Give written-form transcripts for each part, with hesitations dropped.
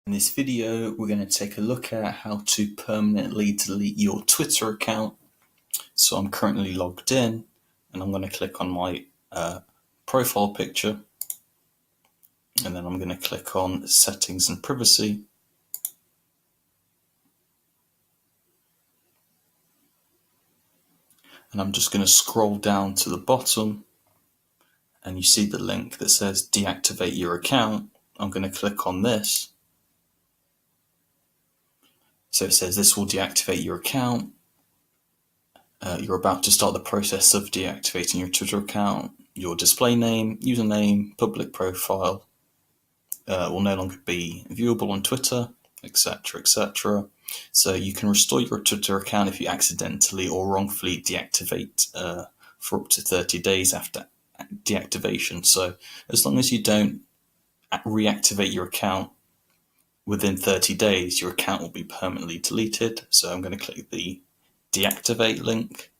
In this video, we're going to take a look at how to permanently delete your Twitter account. So I'm currently logged in and I'm going to click on my profile picture, and then I'm going to click on settings and privacy. And I'm just going to scroll down to the bottom and you see the link that says deactivate your account. I'm going to click on this. So it says this will deactivate your account. You're about to start the process of deactivating your Twitter account. Your display name, username, public profile will no longer be viewable on Twitter, etc., etc. So you can restore your Twitter account if you accidentally or wrongfully deactivate for up to 30 days after deactivation. So as long as you don't reactivate your account within 30 days, your account will be permanently deleted. So I'm going to click the deactivate link.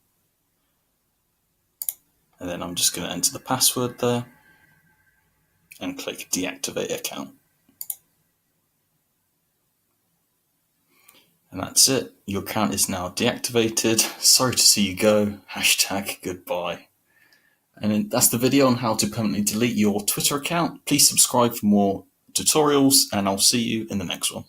And then I'm just going to enter the password there and click deactivate account. And that's it. Your account is now deactivated. Sorry to see you go. #goodbye. And that's the video on how to permanently delete your Twitter account. Please subscribe for more tutorials and I'll see you in the next one.